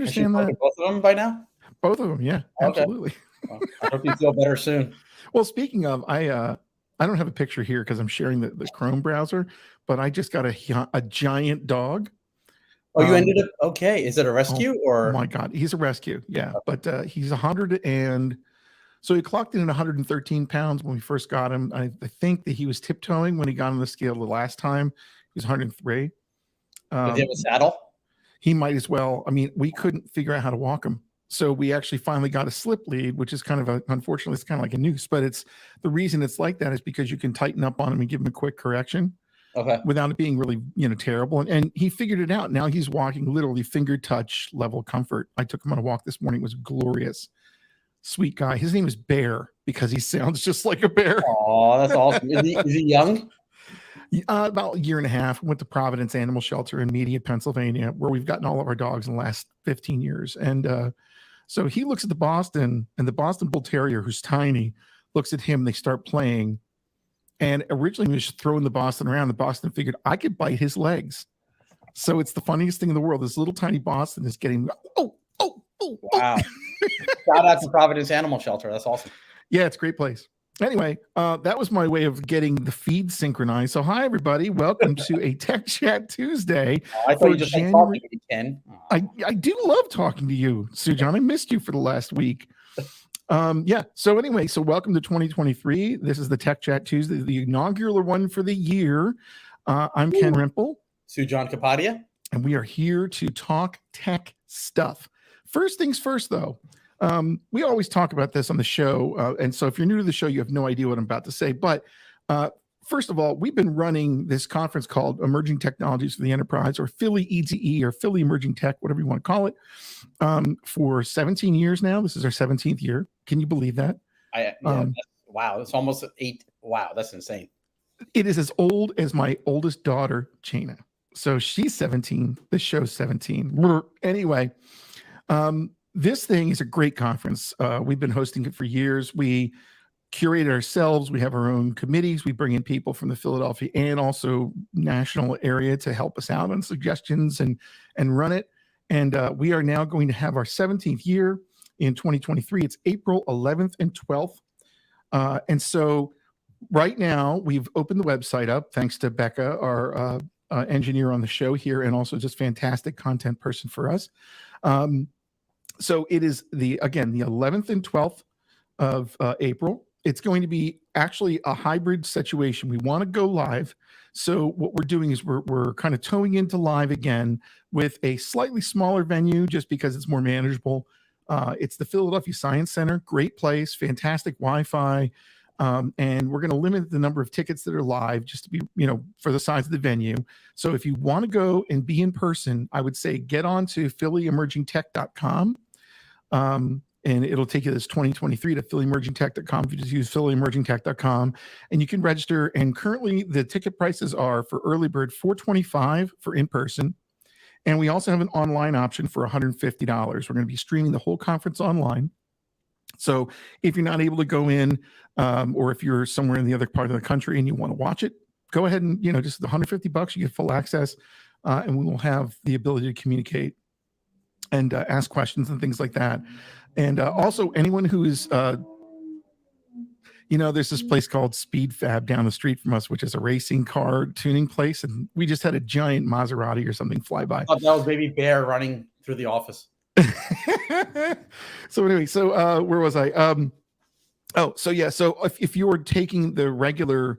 Has she understand broken that. both of them by now? Both of them, yeah, Okay. absolutely. Well, I hope you feel better soon. Well, speaking of, I don't have a picture here because I'm sharing the Chrome browser, but I just got a giant dog. Oh, you ended up okay. Is it a rescue Oh my or? God, he's a rescue, yeah, but he's 100 and so he clocked in at 113 pounds when we first got him. I think that he was tiptoeing when he got on the scale the last time. He was 103. Does he have a saddle? He might as well. I mean, we couldn't figure out how to walk him. So we actually finally got a slip lead, which is kind of unfortunately, it's kind of like a noose, but it's the reason it's like that is because you can tighten up on him and give him a quick correction without it being really, terrible. And he figured it out. Now he's walking literally finger touch level comfort. I took him on a walk this morning. It was glorious. Sweet guy. His name is Bear because he sounds just like a bear. Oh, that's awesome. Is he young? About a year and a half. Went to Providence Animal Shelter in Media, Pennsylvania, where we've gotten all of our dogs in the last 15 years. And so he looks at the Boston, and the Boston Bull Terrier, who's tiny, looks at him. They start playing. And originally, he was throwing the Boston around. The Boston figured I could bite his legs. So it's the funniest thing in the world. This little tiny Boston is getting, oh. Wow. Shout out to Providence Animal Shelter. That's awesome. Yeah, it's a great place. Anyway, that was my way of getting the feed synchronized. So hi, everybody. Welcome to a Tech Chat Tuesday. I thought you just like talking to me, Ken. I do love talking to you, Sujan. I missed you for the last week. Yeah. So anyway, so welcome to 2023. This is the Tech Chat Tuesday, the inaugural one for the year. I'm Ken Rimple. Sujan Kapadia. And we are here to talk tech stuff. First things first, though. We always talk about this on the show. And so if you're new to the show, you have no idea what I'm about to say. But first of all, we've been running this conference called Emerging Technologies for the Enterprise, or Philly ETE, or Philly Emerging Tech, whatever you want to call it, for 17 years now. This is our 17th year. Can you believe that? Wow. It's almost 8. Wow. That's insane. It is as old as my oldest daughter, Chena. So she's 17. The show's 17. Anyway, this thing is a great conference. We've been hosting it for years. We curate it ourselves. We have our own committees. We bring in people from the Philadelphia and also national area to help us out on suggestions and run it. And we are now going to have our 17th year in 2023. It's April 11th and 12th. And so right now we've opened the website up, thanks to Becca, our engineer on the show here, and also just fantastic content person for us. So it is the 11th and 12th of April. It's going to be actually a hybrid situation. We want to go live. So what we're doing is we're kind of towing into live again with a slightly smaller venue just because it's more manageable. It's the Philadelphia Science Center. Great place, fantastic Wi-Fi. And we're going to limit the number of tickets that are live just to be, for the size of the venue. So if you want to go and be in person, I would say get on to phillyemergingtech.com. And it'll take you this 2023 to phillyemergingtech.com. If you just use phillyemergingtech.com, and you can register. And currently the ticket prices are for early bird $425 for in person. And we also have an online option for $150. We're going to be streaming the whole conference online. So if you're not able to go in, or if you're somewhere in the other part of the country and you want to watch it, go ahead and, just $150, you get full access, and we will have the ability to communicate and ask questions and things like that. And also anyone who is, there's this place called Speed Fab down the street from us, which is a racing car tuning place. And we just had a giant Maserati or something fly by. I thought that was Baby Bear running through the office. So anyway, so where was I? So if you were taking the regular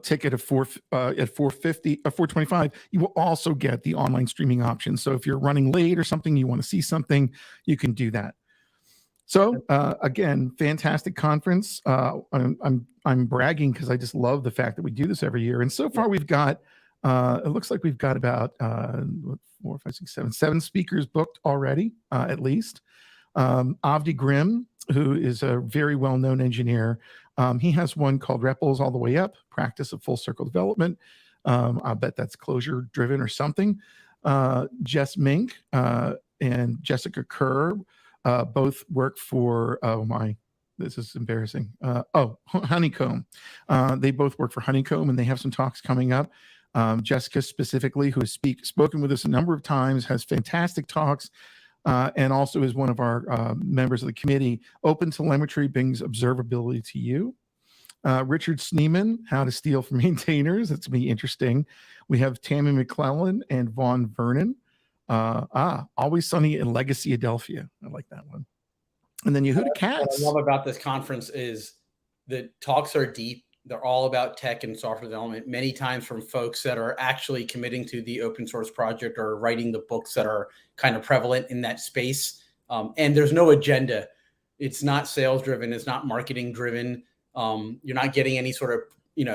ticket at $425, you will also get the online streaming option. So if you're running late or something, you want to see something, you can do that. So again, fantastic conference. I'm bragging because I just love the fact that we do this every year. And so far we've got it looks like we've got about 4, 5, 6, 7 speakers booked already, at least. Avdi Grimm, who is a very well-known engineer, he has one called Ripples All the Way Up, Practice of Full Circle Development. I'll bet that's closure driven or something. Jess Mink and Jessica Kerr both work for, this is embarrassing. Honeycomb. They both work for Honeycomb, and they have some talks coming up. Jessica specifically, who has spoken with us a number of times, has fantastic talks. and also is one of our members of the committee. Open telemetry brings observability to you. Richard Sneeman, how to steal from maintainers. That's going to be interesting. We have Tammy McClellan and Vaughn Vernon. Always Sunny in Legacy Adelphia. I like that one. And then Yehuda Katz. What I love about this conference is the talks are deep. They're all about tech and software development, many times from folks that are actually committing to the open source project or writing the books that are kind of prevalent in that space. And there's no agenda. It's not sales driven. It's not marketing driven. You're not getting any sort of,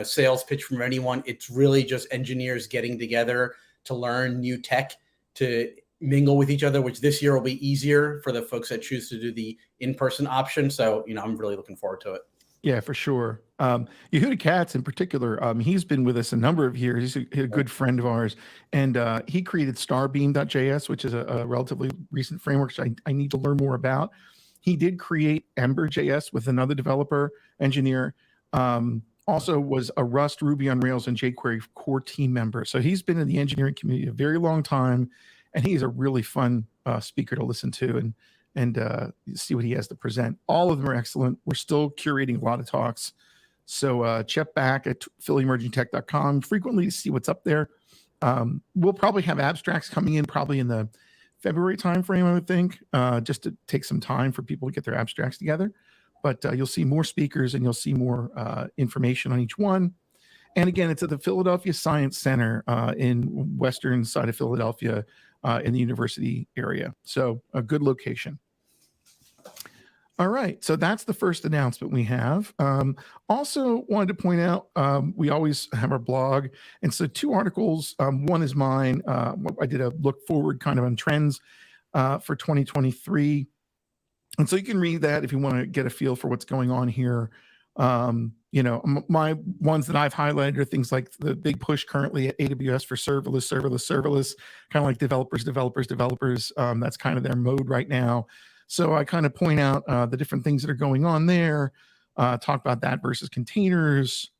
sales pitch from anyone. It's really just engineers getting together to learn new tech, to mingle with each other, which this year will be easier for the folks that choose to do the in-person option. So, I'm really looking forward to it. Yeah, for sure. Yehuda Katz in particular, he's been with us a number of years. He's a good friend of ours. And he created starbeam.js, which is a relatively recent framework, which I need to learn more about. He did create Ember.js with another developer engineer. Also was a Rust, Ruby on Rails, and jQuery core team member. So he's been in the engineering community a very long time, and he's a really fun speaker to listen to and see what he has to present. All of them are excellent. We're still curating a lot of talks. So check back at phillyemergingtech.com frequently to see what's up there. We'll probably have abstracts coming in probably in the February timeframe, I would think, just to take some time for people to get their abstracts together. But you'll see more speakers and you'll see more information on each one. And again, it's at the Philadelphia Science Center in western side of Philadelphia in the university area. So a good location. All right, so that's the first announcement we have. Also wanted to point out, we always have our blog. And so 2 articles, one is mine. I did a look forward kind of on trends for 2023. And so you can read that if you want to get a feel for what's going on here. My ones that I've highlighted are things like the big push currently at AWS for serverless, kind of like developers. That's kind of their mode right now. So I kind of point out the different things that are going on there, talk about that versus containers,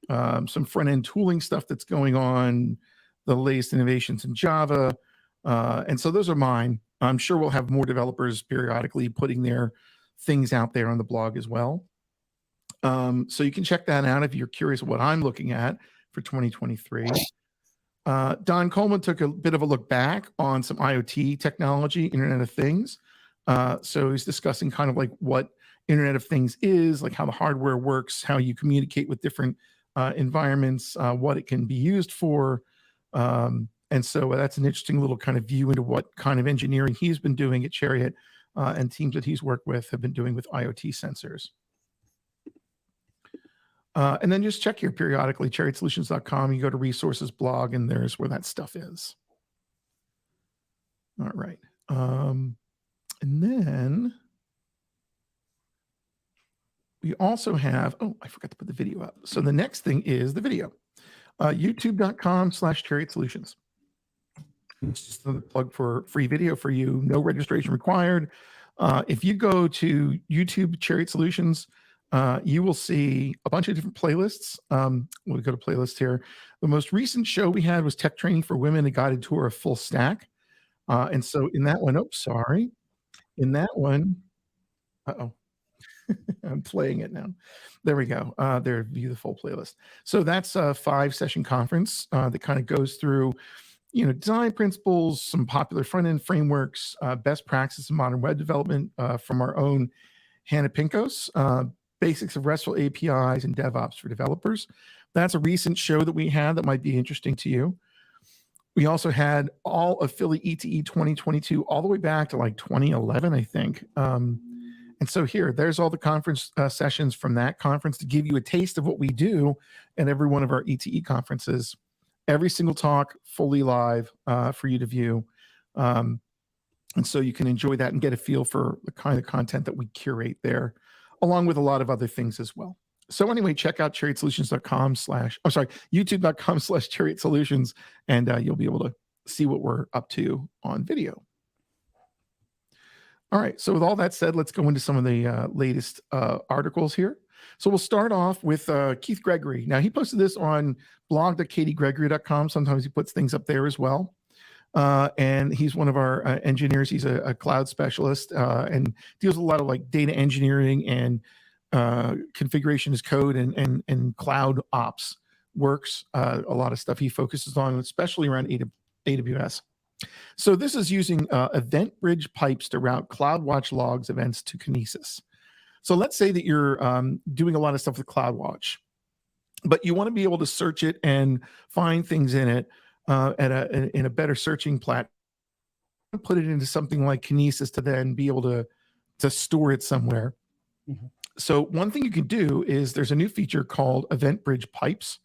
some front-end tooling stuff that's going on, the latest innovations in Java. And so those are mine. I'm sure we'll have more developers periodically putting their things out there on the blog as well. So you can check that out if you're curious what I'm looking at for 2023. Don Coleman took a bit of a look back on some IoT technology, Internet of Things. So he's discussing kind of like what Internet of Things is, like how the hardware works, how you communicate with different environments, what it can be used for. And so that's an interesting little kind of view into what kind of engineering he's been doing at Chariot and teams that he's worked with have been doing with IoT sensors. And then just check here periodically, chariotsolutions.com. You go to resources blog, and there's where that stuff is. All right. And then we also have, I forgot to put the video up. So the next thing is the video. YouTube.com/ChariotSolutions. It's just a plug for free video for you. No registration required. If you go to YouTube Chariot Solutions, you will see a bunch of different playlists. We'll go to playlists here. The most recent show we had was Tech Training for Women, a guided tour of Full Stack. And so in that one, in that one, I'm playing it now. There we go. There, view the full playlist. So that's a 5-session conference that kind of goes through, design principles, some popular front-end frameworks, best practices in modern web development from our own Hannah Pinkos, basics of RESTful APIs and DevOps for developers. That's a recent show that we had that might be interesting to you. We also had all of Philly ETE 2022 all the way back to like 2011, I think. And so there's all the conference sessions from that conference to give you a taste of what we do at every one of our ETE conferences. Every single talk, fully live for you to view. And so you can enjoy that and get a feel for the kind of content that we curate there, along with a lot of other things as well. So anyway, check out youtube.com/ChariotSolutions, and you'll be able to see what we're up to on video. All right, so with all that said, let's go into some of the latest articles here. So we'll start off with Keith Gregory. Now, he posted this on blog.katygregory.com. Sometimes he puts things up there as well. and he's one of our engineers. He's a cloud specialist and deals with a lot of like data engineering and configuration as code and cloud ops works. A lot of stuff he focuses on, especially around AWS. So this is using EventBridge pipes to route CloudWatch logs events to Kinesis. So let's say that you're doing a lot of stuff with CloudWatch, but you want to be able to search it and find things in it in a better searching platform. Put it into something like Kinesis to then be able to store it somewhere. Mm-hmm. So one thing you can do is there's a new feature called EventBridge pipes.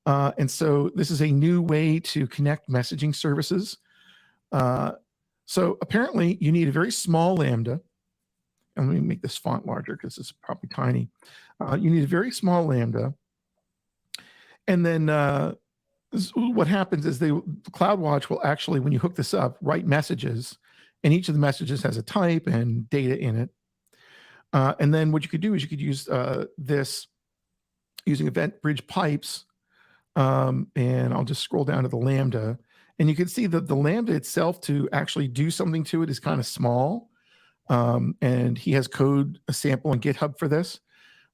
And so this is a new way to connect messaging services. So apparently you need a very small Lambda. And let me make this font larger because it's probably tiny. You need a very small Lambda. And then what happens is CloudWatch will actually, when you hook this up, write messages. And each of the messages has a type and data in it. And then what you could do is you could use this using EventBridge pipes. And I'll just scroll down to the Lambda. And you can see that the Lambda itself, to actually do something to it, is kind of small. And he has code, a sample on GitHub for this.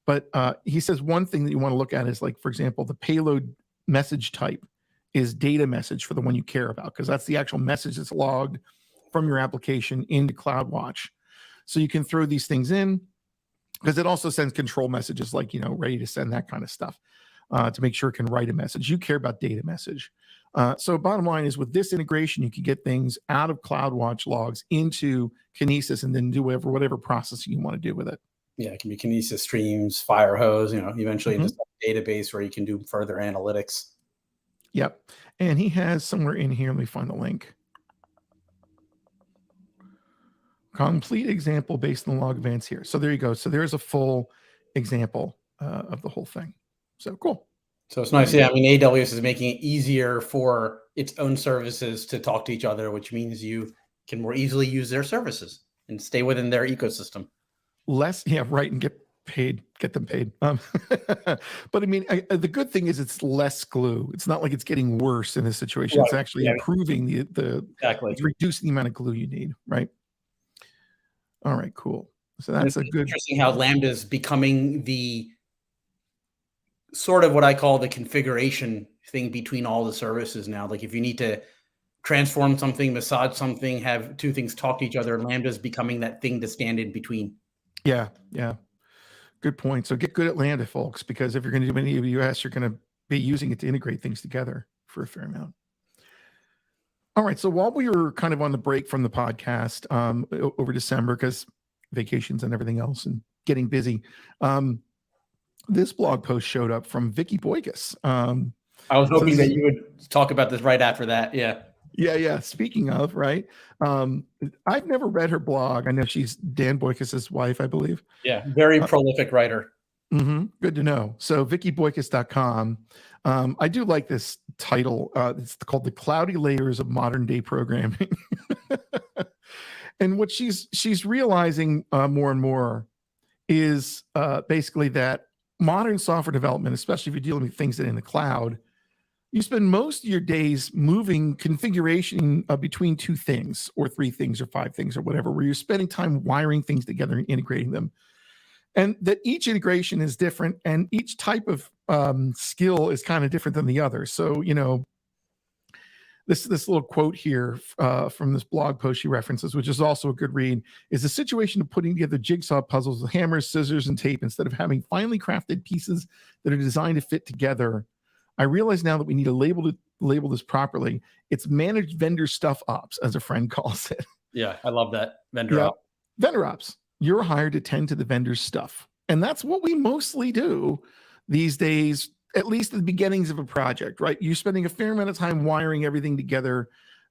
But he says one thing that you want to look at is, like, for example, the payload message type is data message for the one you care about, because that's the actual message that's logged from your application into CloudWatch. So you can throw these things in, because it also sends control messages like, ready to send, that kind of stuff, to make sure it can write a message. You care about data message. So bottom line is, with this integration, you can get things out of CloudWatch logs into Kinesis and then do whatever processing you want to do with it. Yeah, it can be Kinesis streams, Firehose, eventually into a database where you can do further analytics. Yep. And he has somewhere in here, let me find the link. Complete example based on the log events here. So there you go. So there's a full example of the whole thing. So cool. So it's nice. Yeah, I mean, AWS is making it easier for its own services to talk to each other, which means you can more easily use their services and stay within their ecosystem. And get them paid. But I mean, the good thing is it's less glue. It's not like it's getting worse in this situation. Right. It's actually improving exactly. It's reducing the amount of glue you need, right? All right, cool. So that's interesting how Lambda is becoming the sort of what I call the configuration thing between all the services now. Like if you need to transform something, massage something, have two things talk to each other, Lambda is becoming that thing to stand in between. Yeah. Good point. So get good at Lambda, folks, because if you're going to do any AWS, you're going to be using it to integrate things together for a fair amount. All right. So while we were kind of on the break from the podcast over December, because vacations and everything else and getting busy, this blog post showed up from Vicky Boykus. I was hoping that you would talk about this right after that. Yeah. Speaking of, right. I've never read her blog. I know she's Dan Boykas's wife, I believe. Yeah. Very prolific writer. Good to know. So VickyBoykus.com. I do like this title. It's called The Cloudy Layers of Modern Day Programming. And what she's realizing more and more is basically that modern software development, especially if you're dealing with things that are in the cloud, you spend most of your days moving configuration between two things or three things or five things or whatever, where you're spending time wiring things together and integrating them. And that each integration is different and each type of skill is kind of different than the other. So, this little quote here from this blog post she references, which is also a good read, is the situation of putting together jigsaw puzzles with hammers, scissors, and tape instead of having finely crafted pieces that are designed to fit together. I realize now that we need to label this properly. It's managed vendor stuff ops, as a friend calls it. Yeah, I love that. Vendor ops. You're hired to tend to the vendor's stuff. And that's what we mostly do these days, at least at the beginnings of a project, right? You're spending a fair amount of time wiring everything together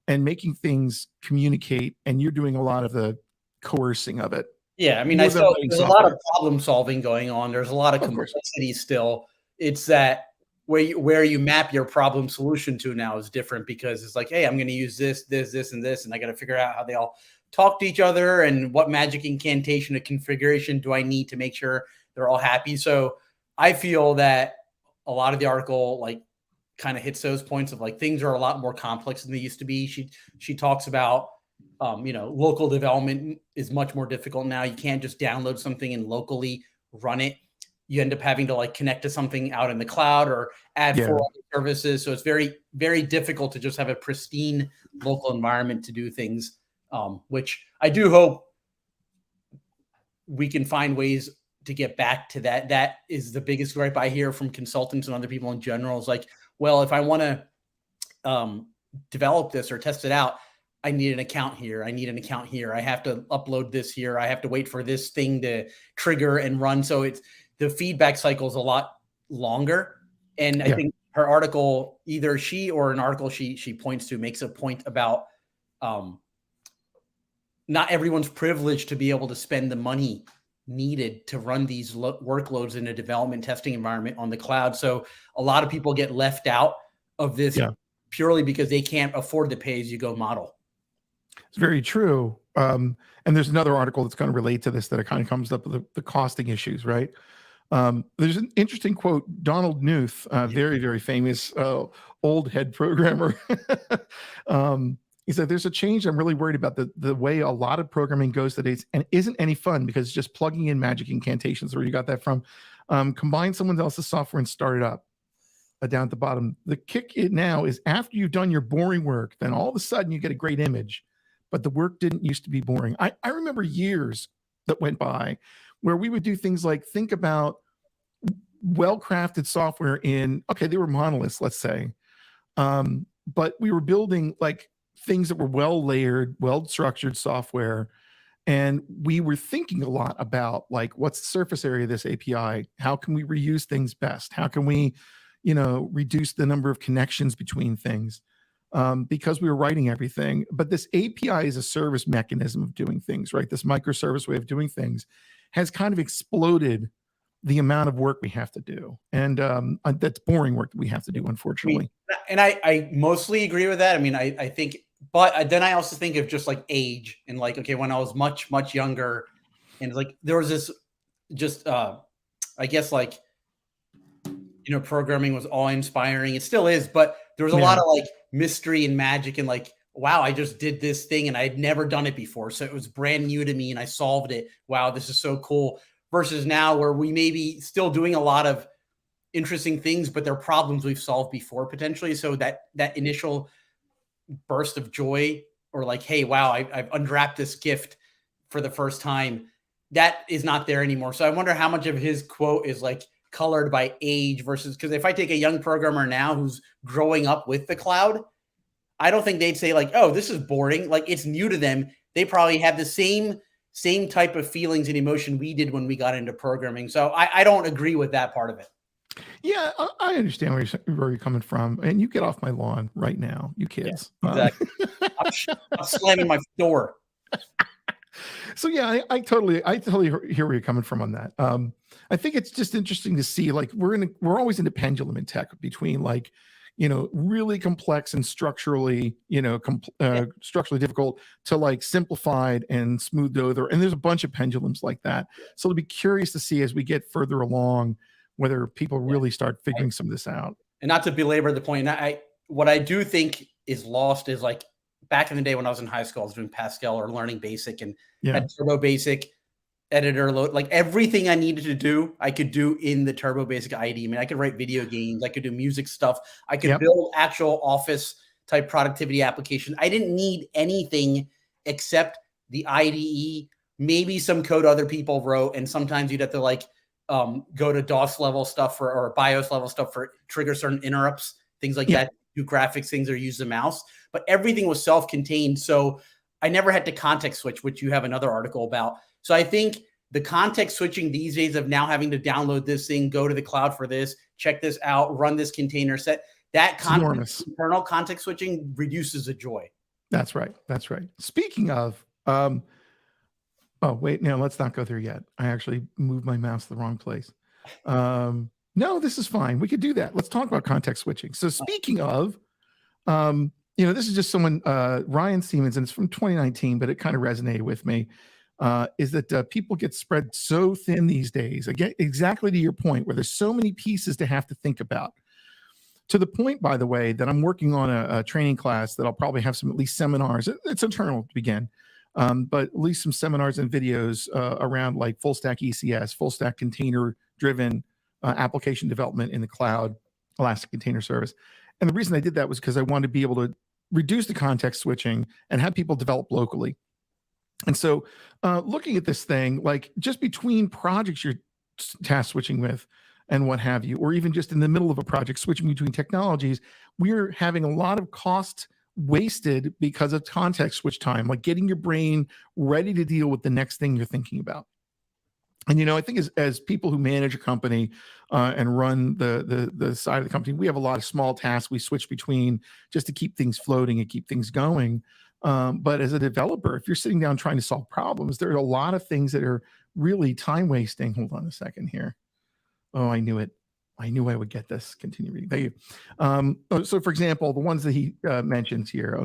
and making things communicate, and you're doing a lot of the coercing of it. Yeah, I mean, there's a lot of problem solving going on. There's a lot of complexity still. It's that where you map your problem solution to now is different, because it's like, hey, I'm going to use this, and this, and I got to figure out how they all talk to each other and what magic incantation of configuration do I need to make sure they're all happy. So I feel that a lot of the article, like, kind of hits those points of like things are a lot more complex than they used to be. She talks about local development is much more difficult now. You can't just download something and locally run it. You end up having to like connect to something out in the cloud or add for other services. So it's very, very difficult to just have a pristine local environment to do things, which I do hope we can find ways to get back to that. That is the biggest gripe I hear from consultants and other people in general is like, well, if I want to develop this or test it out, I need an account here. I need an account here. I have to upload this here. I have to wait for this thing to trigger and run. So it's the feedback cycle is a lot longer. And I think her article, either she or an article she points to, makes a point about not everyone's privileged to be able to spend the money needed to run these workloads in a development testing environment on the cloud. So a lot of people get left out of this purely because they can't afford the pay-as-you-go model. It's very true. And there's another article that's going to relate to this that it kind of comes up with the costing issues, right? There's an interesting quote, Donald Knuth, very, very famous old head programmer. He said, there's a change. I'm really worried about the way a lot of programming goes today and isn't any fun because it's just plugging in magic incantations. Where you got that from? Combine someone else's software and start it up. Down at the bottom, the kick it now is after you've done your boring work, then all of a sudden you get a great image, but the work didn't used to be boring. I remember years that went by where we would do things like think about well-crafted software they were monoliths, let's say. But we were building like things that were well-layered, well-structured software. And we were thinking a lot about like, what's the surface area of this API? How can we reuse things best? How can we, reduce the number of connections between things? Because we were writing everything. But this API is a service mechanism of doing things, right? This microservice way of doing things has kind of exploded the amount of work we have to do. And that's boring work that we have to do, unfortunately. I mostly agree with that. I mean, I think, but then I also think of just like age and like, okay, when I was much, much younger and like, there was this just, I guess like, programming was awe inspiring. It still is, but there was a lot of like mystery and magic and like, wow, I just did this thing and I had never done it before. So it was brand new to me and I solved it. Wow, this is so cool. Versus now where we may be still doing a lot of interesting things, but they're problems we've solved before potentially. So that initial burst of joy or like, hey, wow, I've unwrapped this gift for the first time, that is not there anymore. So I wonder how much of his quote is like colored by age versus, because if I take a young programmer now who's growing up with the cloud, I don't think they'd say like, oh, this is boring. Like it's new to them. They probably have the same type of feelings and emotion we did when we got into programming. So I don't agree with that part of it. Yeah, I understand where you're coming from. And you get off my lawn right now, you kids. Yeah, exactly. I'm slamming my door. So yeah, I totally hear where you're coming from on that. I think it's just interesting to see like we're always in the pendulum in tech between like, really complex and structurally, structurally difficult to like simplified and smoothed over. And there's a bunch of pendulums like that. So it'll be curious to see as we get further along whether people really start figuring some of this out. And not to belabor the point, what I do think is lost is like back in the day when I was in high school, I was doing Pascal or learning Basic and had Turbo Basic editor load. Like everything I needed to do, I could do in the Turbo Basic IDE. I mean, I could write video games, I could do music stuff, I could build actual office type productivity application. I didn't need anything except the IDE, maybe some code other people wrote, and sometimes you'd have to like go to DOS level stuff or BIOS level stuff for trigger certain interrupts, things like that, do graphics things or use the mouse. But everything was self-contained. So I never had to context switch, which you have another article about. So I think the context switching these days of now having to download this thing, go to the cloud for this, check this out, run this container set, that internal context switching reduces the joy. That's right. That's right. Speaking of, oh, wait, no, let's not go there yet. I actually moved my mouse to the wrong place. No, this is fine. We could do that. Let's talk about context switching. So speaking of, this is just someone, Ryan Siemens, and it's from 2019, but it kind of resonated with me, is that people get spread so thin these days. Again, exactly to your point, where there's so many pieces to have to think about. To the point, by the way, that I'm working on a training class that I'll probably have some at least seminars. It's internal to begin, but at least some seminars and videos around like full stack ECS, full stack container driven application development in the cloud, Elastic Container Service. And the reason I did that was because I wanted to be able to reduce the context switching and have people develop locally. And so looking at this thing, like just between projects you're task switching with and what have you, or even just in the middle of a project switching between technologies, we're having a lot of cost wasted because of context switch time, like getting your brain ready to deal with the next thing you're thinking about. And, I think as people who manage a company and run the side of the company, we have a lot of small tasks we switch between just to keep things floating and keep things going. But as a developer, if you're sitting down trying to solve problems, there are a lot of things that are really time wasting. Hold on a second here. Oh, I knew it. I knew I would get this. Continue reading. Thank you. So, for example, the ones that he mentions here,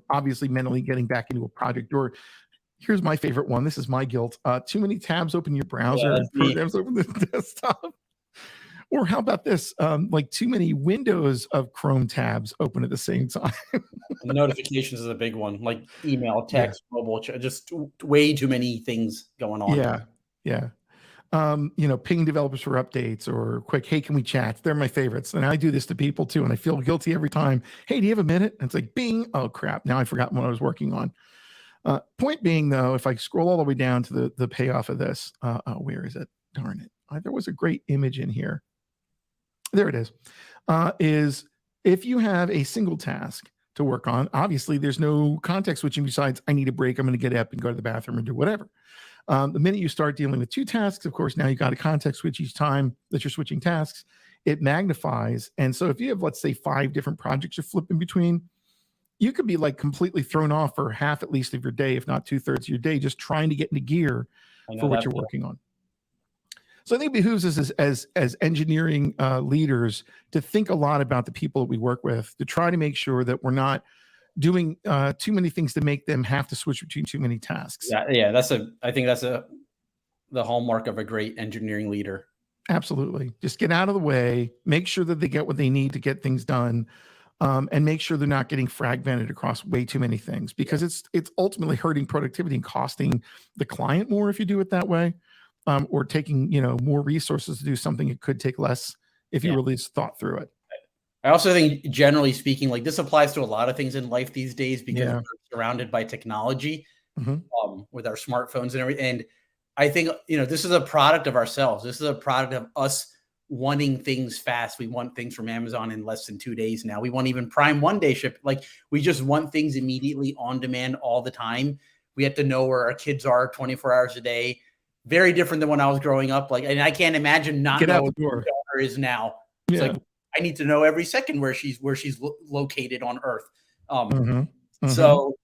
obviously mentally getting back into a project, or here's my favorite one. This is my guilt. Too many tabs open your browser and programs open the desktop. Or how about this? Like too many windows of Chrome tabs open at the same time. Notifications is a big one, like email, text, mobile, just way too many things going on. Yeah. Ping developers for updates or quick, hey, can we chat? They're my favorites. And I do this to people too. And I feel guilty every time. Hey, do you have a minute? And it's like, bing. Oh, crap. Now I forgot what I was working on. Point being, though, if I scroll all the way down to the payoff of this, where is it? Darn it. There was a great image in here. There it is. Is if you have a single task to work on, obviously there's no context switching besides I need a break. I'm going to get up and go to the bathroom and do whatever. The minute you start dealing with two tasks, of course, now you got a context switch each time that you're switching tasks. It magnifies. And so if you have, let's say, 5 different projects you're flipping between, you could be like completely thrown off for half at least of your day, if not 2/3 of your day, just trying to get into gear for what you're working on. So I think it behooves us as engineering leaders to think a lot about the people that we work with, to try to make sure that we're not doing too many things to make them have to switch between too many tasks. Yeah. I think that's the hallmark of a great engineering leader. Absolutely. Just get out of the way, make sure that they get what they need to get things done, and make sure they're not getting fragmented across way too many things, because it's ultimately hurting productivity and costing the client more if you do it that way, or taking more resources to do something it could take less if you really thought through it. I also think, generally speaking, like this applies to a lot of things in life these days, because we're surrounded by technology with our smartphones and everything. And I think, this is a product of ourselves. This is a product of us wanting things fast. We want things from Amazon in less than 2 days now. We want even Prime 1-day ship. Like, we just want things immediately on demand all the time. We have to know where our kids are 24 hours a day. Very different than when I was growing up. Like, and I can't imagine not knowing where my daughter is now. It's like, I need to know every second where she's located on Earth. So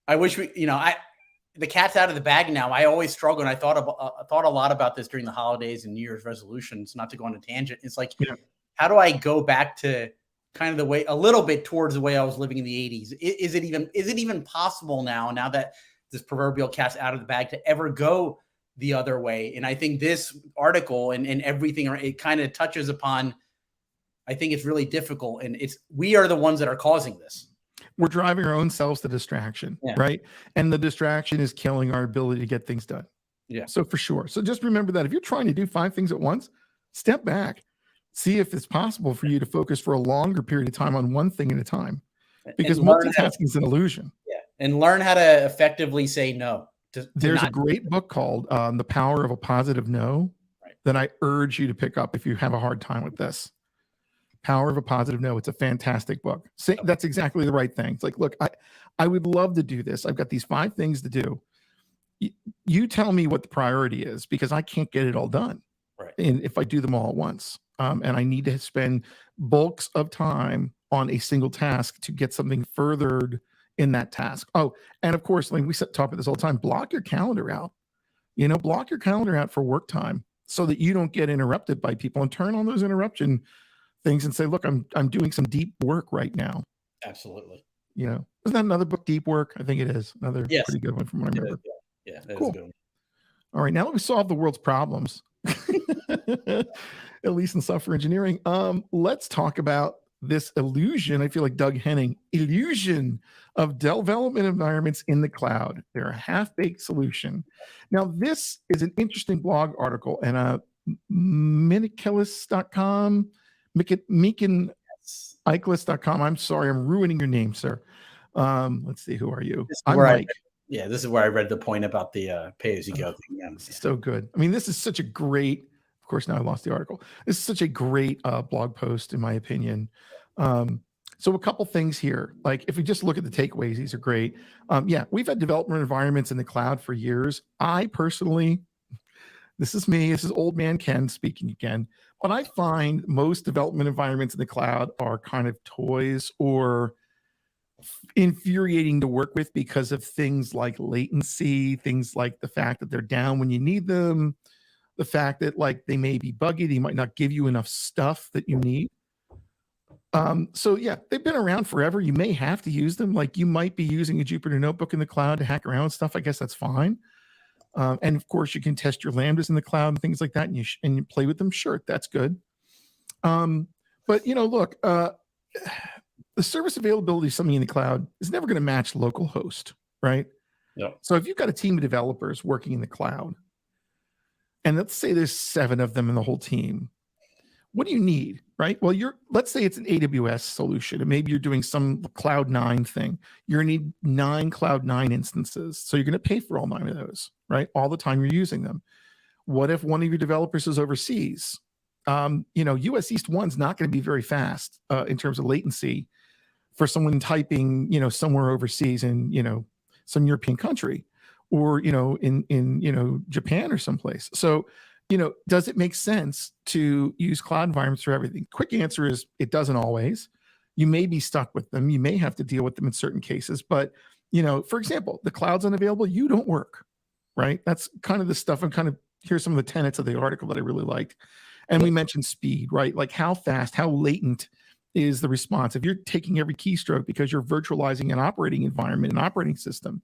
I wish the cat's out of the bag now. I always struggle, and I thought a lot about this during the holidays and New Year's resolutions. Not to go on a tangent, it's like, how do I go back to kind of the way, a little bit towards the way I was living in the 80s? Is it even possible now that this proverbial cat's out of the bag, to ever go the other way? And I think this article and everything, it kind of touches upon. I think it's really difficult, and we are the ones that are causing this. We're driving our own selves to distraction, right? And the distraction is killing our ability to get things done. Yeah. So for sure. So just remember that if you're trying to do 5 things at once, step back, see if it's possible for you to focus for a longer period of time on one thing at a time, because multitasking is an illusion. Yeah. And learn how to effectively say no. There's a great book called The Power of a Positive No that I urge you to pick up if you have a hard time with this. Power of a Positive No. It's a fantastic book. That's exactly the right thing. It's like, look, I would love to do this. I've got these 5 things to do. You tell me what the priority is, because I can't get it all done. Right. And if I do them all at once, and I need to spend bulks of time on a single task to get something furthered in that task. Oh, and of course, like we talk about this all the time, block your calendar out. Block your calendar out for work time so that you don't get interrupted by people, and turn on those interruption things and say, look, I'm doing some deep work right now. Absolutely. Isn't that another book, Deep Work? I think it is another pretty good one from what I remember. Yeah, that cool. is a good one. All right, now that we solved the world's problems, at least in software engineering, let's talk about this illusion, I feel like Doug Henning, illusion of development environments in the cloud. They're a half-baked solution. Now, this is an interesting blog article, and Minikelis.com, Mikenikelis.com. I'm sorry, I'm ruining your name, sir. Let's see, who are you? I'm Mike. This is where I read the point about the pay-as-you-go thing. Yeah. So good. I mean, this is such a great, of course, now I lost the article. This is such a great blog post, in my opinion. So a couple things here. Like, if we just look at the takeaways, these are great. Yeah, we've had development environments in the cloud for years. I personally, this is me, this is old man Ken speaking again, but I find most development environments in the cloud are kind of toys or infuriating to work with because of things like latency, things like the fact that they're down when you need them, the fact that like they may be buggy, they might not give you enough stuff that you need. So yeah, they've been around forever. You may have to use them. Like, you might be using a Jupyter notebook in the cloud to hack around stuff. I guess that's fine. And of course, you can test your lambdas in the cloud and things like that, and you play with them. Sure, that's good. But look, the service availability of something in the cloud is never going to match localhost, right? Yeah. So if you've got a team of developers working in the cloud, and let's say there's 7 of them in the whole team, what do you need, right? Well, let's say it's an AWS solution, and maybe you're doing some Cloud9 thing. You're going to need 9 Cloud9 instances. So you're going to pay for all 9 of those, right? All the time you're using them. What if one of your developers is overseas? US East 1's not going to be very fast in terms of latency for someone typing, somewhere overseas in, some European country, or, in Japan or someplace. So, does it make sense to use cloud environments for everything? Quick answer is it doesn't always. You may be stuck with them. You may have to deal with them in certain cases. But, for example, the cloud's unavailable, you don't work, right? That's kind of the stuff. Here's some of the tenets of the article that I really liked. And we mentioned speed, right? Like, how fast, how latent is the response? If you're taking every keystroke because you're virtualizing an operating environment, an operating system,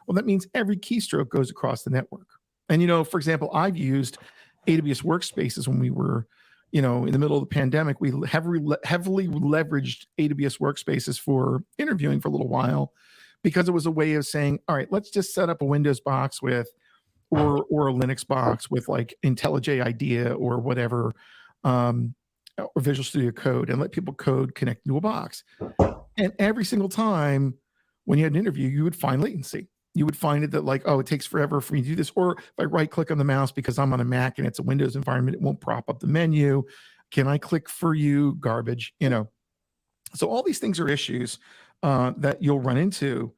well, that means every keystroke goes across the network. And, for example, I've used AWS workspaces when we were, in the middle of the pandemic. We heavily leveraged AWS workspaces for interviewing for a little while, because it was a way of saying, all right, let's just set up a Windows box or a Linux box with like IntelliJ IDEA or whatever, or Visual Studio Code, and let people code connect to a box. And every single time when you had an interview, you would find latency. You would find it that like, oh, it takes forever for me to do this. Or if I right click on the mouse because I'm on a Mac and it's a Windows environment, it won't prop up the menu. Can I click for you? Garbage, So all these things are issues that you'll run into.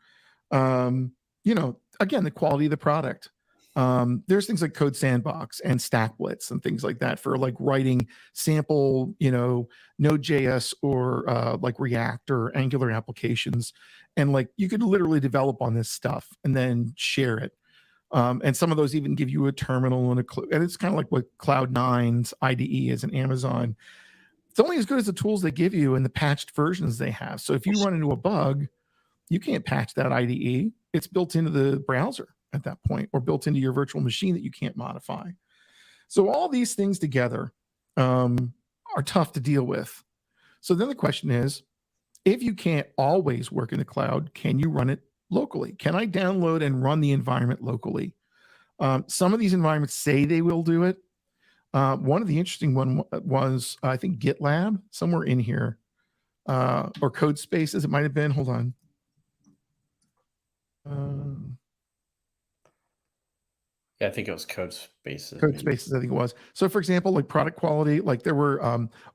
Again, the quality of the product. There's things like Code Sandbox and StackBlitz and things like that for like writing sample, Node.js or like React or Angular applications. And like, you could literally develop on this stuff and then share it. And some of those even give you a terminal and it's kind of like what Cloud9's IDE is in Amazon. It's only as good as the tools they give you and the patched versions they have. So if you run into a bug, you can't patch that IDE. It's built into the browser at that point, or built into your virtual machine that you can't modify. So all these things together are tough to deal with. So then the question is, if you can't always work in the cloud, can you run it locally? Can I download and run the environment locally? Some of these environments say they will do it. One of the interesting one was, I think, GitLab, somewhere in here, or Code Spaces, it might have been. Hold on. Yeah, I think it was Code Spaces. Code Spaces, I think it was. So, for example, like product quality, like there were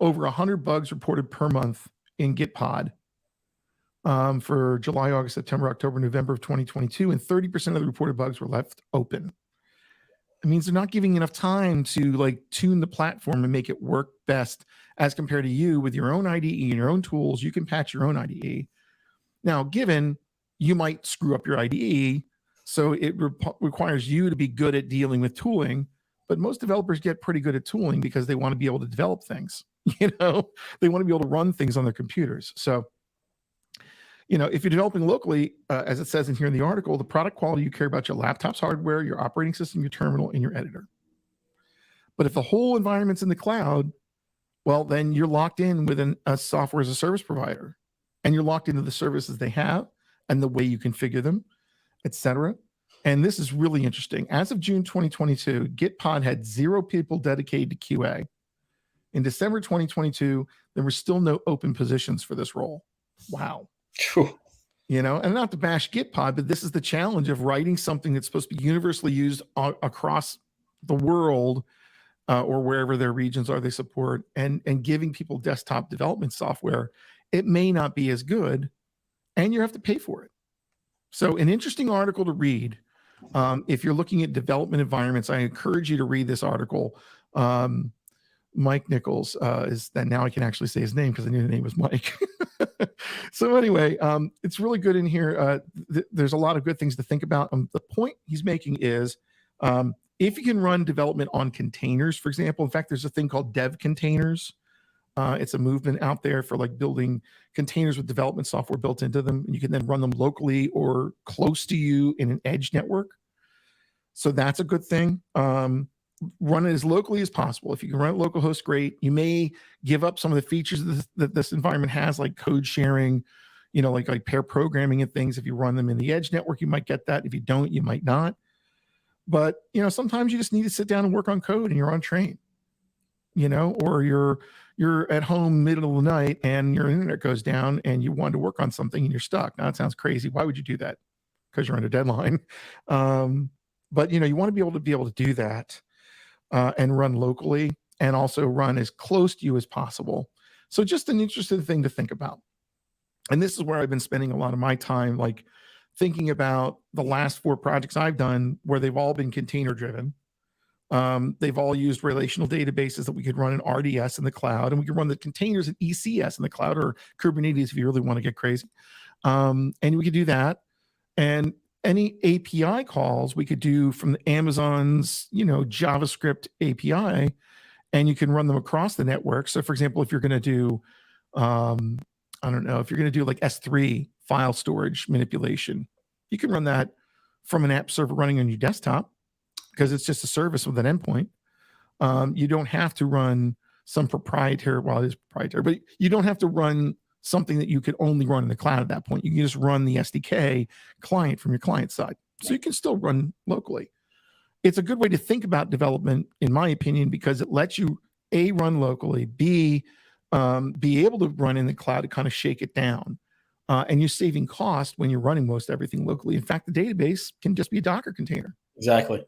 over 100 bugs reported per month in Gitpod for July, August, September, October, November of 2022, and 30% of the reported bugs were left open. It means they're not giving enough time to like tune the platform and make it work best as compared to you with your own IDE and your own tools. You can patch your own IDE. Now, given you might screw up your IDE, so it requires you to be good at dealing with tooling, but most developers get pretty good at tooling because they want to be able to develop things. They want to be able to run things on their computers. So, if you're developing locally, as it says in here in the article, the product quality, you care about your laptop's hardware, your operating system, your terminal, and your editor. But if the whole environment's in the cloud, well, then you're locked in with a software as a service provider, and you're locked into the services they have and the way you configure them, etc. And this is really interesting. As of June 2022, Gitpod had 0 people dedicated to QA. In December 2022, there were still no open positions for this role. Wow. You know, and not to bash Gitpod, but this is the challenge of writing something that's supposed to be universally used across the world, or wherever their regions are they support, and giving people desktop development software. It may not be as good, and you have to pay for it. So an interesting article to read. If you're looking at development environments, I encourage you to read this article. Mike Nichols is that, now I can actually say his name because I knew the name was Mike. So anyway, it's really good in here. There's a lot of good things to think about. The point he's making is, if you can run development on containers, for example, in fact, there's a thing called dev containers. It's a movement out there for like building containers with development software built into them, and you can then run them locally or close to you in an edge network. So that's a good thing. Run it as locally as possible. If you can run it localhost, great. You may give up some of the features that this environment has, like code sharing, you know, like pair programming and things. If you run them in the edge network, you might get that. If you don't, you might not. But, you know, sometimes you just need to sit down and work on code and you're on train, you know, or you're at home middle of the night and your internet goes down and you want to work on something and you're stuck. Now, it sounds crazy. Why would you do that? Because you're on a deadline. But, you know, you want to be able to do that and run locally, and also run as close to you as possible. So just an interesting thing to think about. And this is where I've been spending a lot of my time, like thinking about the last 4 projects I've done where they've all been container driven. They've all used relational databases that we could run in RDS in the cloud, and we can run the containers in ECS in the cloud, or Kubernetes if you really want to get crazy. And we could do that. And any API calls we could do from the Amazon's, you know, JavaScript API, and you can run them across the network. So for example, if you're going to do, I don't know, if you're going to do like S3 file storage manipulation, you can run that from an app server running on your desktop, because it's just a service with an endpoint. You don't have to run some proprietary, well, it is proprietary, but you don't have to run something that you could only run in the cloud at that point. You can just run the SDK client from your client side. So you can still run locally. It's a good way to think about development, in my opinion, because it lets you A, run locally, B, be able to run in the cloud to kind of shake it down. And you're saving cost when you're running most everything locally. In fact, the database can just be a Docker container. Exactly.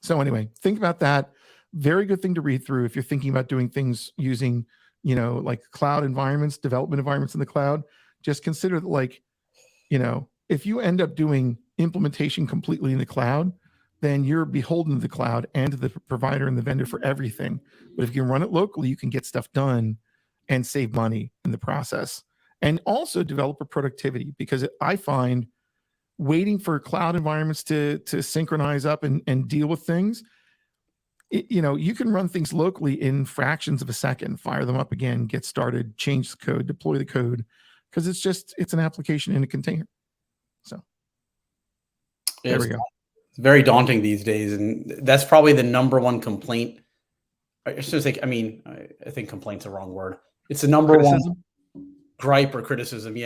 So anyway, think about that. Very good thing to read through if you're thinking about doing things using, you know, like cloud environments, development environments in the cloud. Just consider that, like, you know, if you end up doing implementation completely in the cloud, then you're beholden to the cloud and to the provider and the vendor for everything. But if you can run it locally, you can get stuff done and save money in the process. And also developer productivity, because I find waiting for cloud environments to synchronize up and deal with things, you know, you can run things locally in fractions of a second, fire them up again, get started, change the code, deploy the code, because it's an application in a container. So there we go. It's very daunting these days, and that's probably the number one complaint. I should say, I mean, I think complaint's the wrong word. It's the number one gripe or criticism,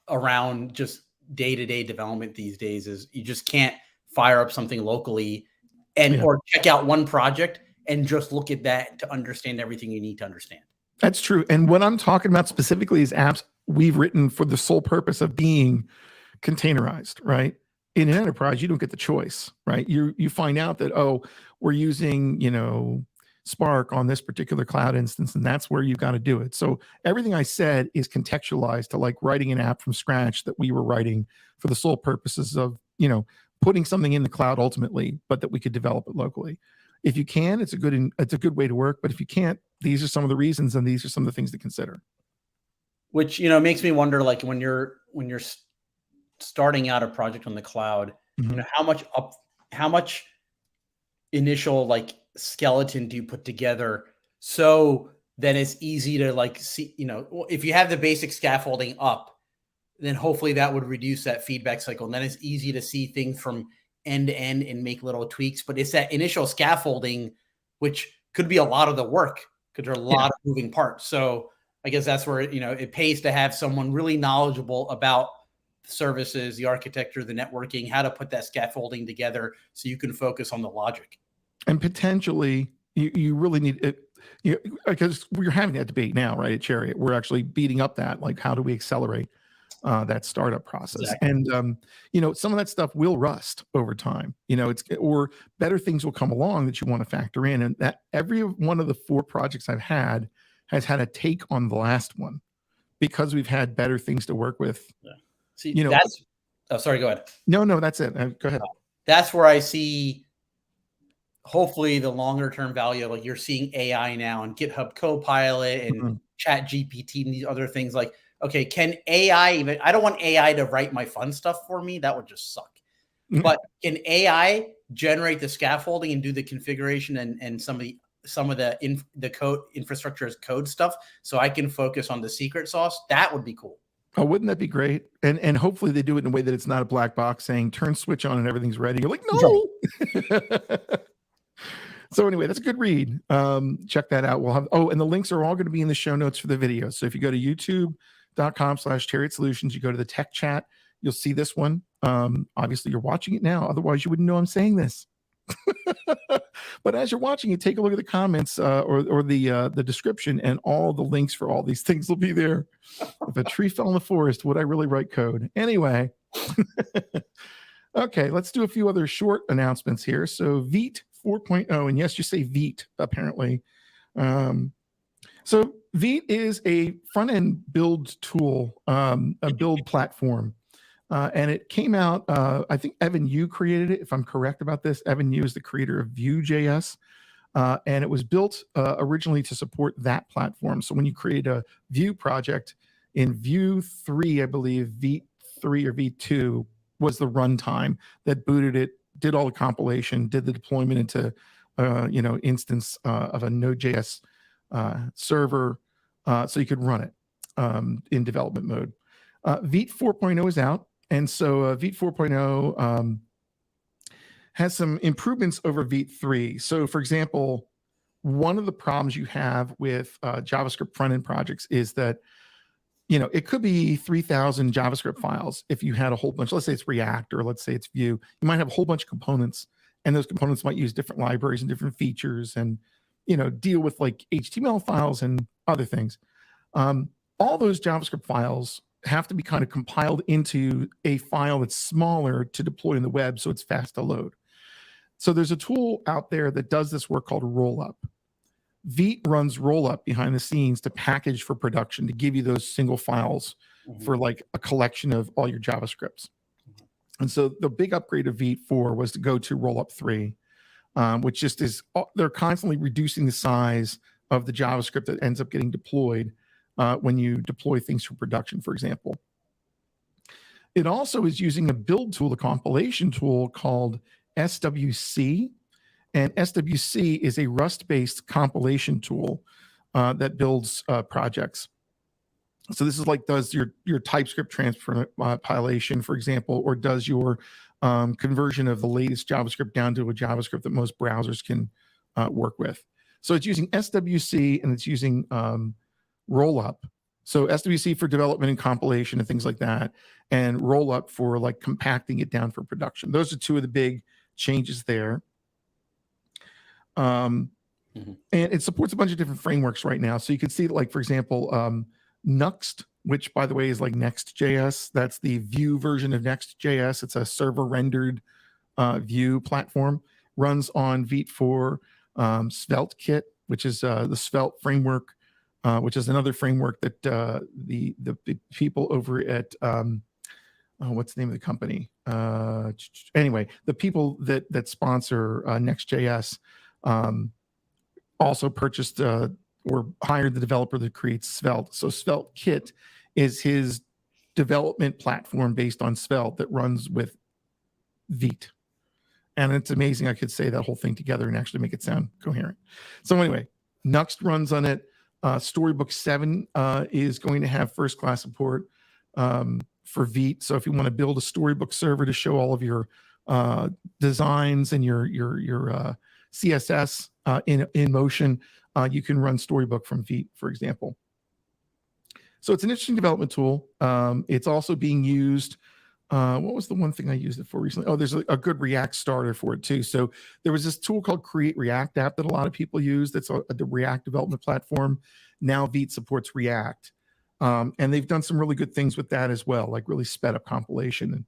around just day-to-day development these days, is you just can't fire up something locally or check out one project and just look at that to understand everything you need to understand. That's true. And what I'm talking about specifically is apps we've written for the sole purpose of being containerized, right? In an enterprise, you don't get the choice, right? You find out that, oh, we're using, you know, Spark on this particular cloud instance, and that's where you've got to do it. So everything I said is contextualized to like writing an app from scratch that we were writing for the sole purposes of, you know, putting something in the cloud ultimately, but that we could develop it locally. If you can, it's a good way to work. But if you can't, these are some of the reasons, and these are some of the things to consider. Which, you know, makes me wonder, like when you're starting out a project on the cloud, you know, how much initial like skeleton do you put together so that it's easy to like see, you know, if you have the basic scaffolding up, then hopefully that would reduce that feedback cycle. And then it's easy to see things from end to end and make little tweaks. But it's that initial scaffolding, which could be a lot of the work, because there are a lot of moving parts. So I guess that's where, it pays to have someone really knowledgeable about services, the architecture, the networking, how to put that scaffolding together so you can focus on the logic. And potentially you really need it, because we're having that debate now, right? At Chariot, we're actually beating up that, like, how do we accelerate that startup process? Exactly. And some of that stuff will rust over time. Or better things will come along that you want to factor in. And that every one of the 4 projects I've had has had a take on the last one, because we've had better things to work with. Yeah. See, that's. Oh, sorry. Go ahead. No, that's it. Go ahead. That's where I see, hopefully, the longer term value. Like, you're seeing AI now and GitHub Copilot and Chat GPT and these other things. Like, okay, can AI even? I don't want AI to write my fun stuff for me. That would just suck. But can AI generate the scaffolding and do the configuration and some of the code infrastructure as code stuff, so I can focus on the secret sauce? That would be cool. Oh, wouldn't that be great? And hopefully they do it in a way that it's not a black box saying turn switch on and everything's ready. You're like, no. So anyway, that's a good read. Check that out. We'll have, and the links are all going to be in the show notes for the video. So if you go to youtube.com/Chariot Solutions, you go to the tech chat, you'll see this one. Obviously you're watching it now. Otherwise you wouldn't know I'm saying this. But as you're watching it, take a look at the comments or the description, and all the links for all these things will be there. If a tree fell in the forest, would I really write code? Anyway. Okay, let's do a few other short announcements here. So Vite 4.0, and yes, you say Vite, apparently. So Vite is a front-end build tool, a build platform. And it came out, I think Evan Yu created it, if I'm correct about this. Evan Yu is the creator of Vue.js, and it was built originally to support that platform. So when you create a Vue project in Vue 3, I believe Vite 3 or Vite 2 was the runtime that booted it, did all the compilation, did the deployment into, instance of a Node.js server, so you could run it in development mode. Vite 4.0 is out. And so Vite 4.0 has some improvements over Vite 3. So, for example, one of the problems you have with JavaScript front-end projects is that, it could be 3,000 JavaScript files. If you had a whole bunch, let's say it's React or let's say it's Vue, you might have a whole bunch of components, and those components might use different libraries and different features and, deal with like HTML files and other things. All those JavaScript files have to be kind of compiled into a file that's smaller to deploy in the web, so it's fast to load. So there's a tool out there that does this work called Rollup. Vite runs Rollup behind the scenes to package for production, to give you those single files for like a collection of all your JavaScripts. And so the big upgrade of Vite 4 was to go to Rollup 3, which just is, they're constantly reducing the size of the JavaScript that ends up getting deployed when you deploy things for production, for example. It also is using a build tool, a compilation tool called SWC. And SWC is a Rust-based compilation tool that builds projects. So this is like, does your TypeScript transpilation, for example, or does your conversion of the latest JavaScript down to a JavaScript that most browsers can work with. So it's using SWC and it's using Rollup. So SWC for development and compilation and things like that, and Rollup for like compacting it down for production. Those are two of the big changes there. And it supports a bunch of different frameworks right now. So you can see, like, for example, Nuxt, which, by the way, is like Next.js. That's the Vue version of Next.js. It's a server-rendered Vue platform. Runs on Vite 4. SvelteKit, which is the Svelte framework, which is another framework that the people over at what's the name of the company? Anyway, the people that sponsor Next.js also purchased or hired the developer that creates Svelte. So SvelteKit is his development platform based on Svelte that runs with Vite. And it's amazing I could say that whole thing together and actually make it sound coherent. So anyway, Nuxt runs on it. Storybook 7 is going to have first-class support for Vite. So if you want to build a Storybook server to show all of your designs and your CSS in motion, you can run Storybook from Vite, for example. So it's an interesting development tool. It's also being used. What was the one thing I used it for recently? Oh, there's a good React starter for it too. So there was this tool called Create React app that a lot of people use. That's the React development platform. Now Vite supports React. And they've done some really good things with that as well, like really sped up compilation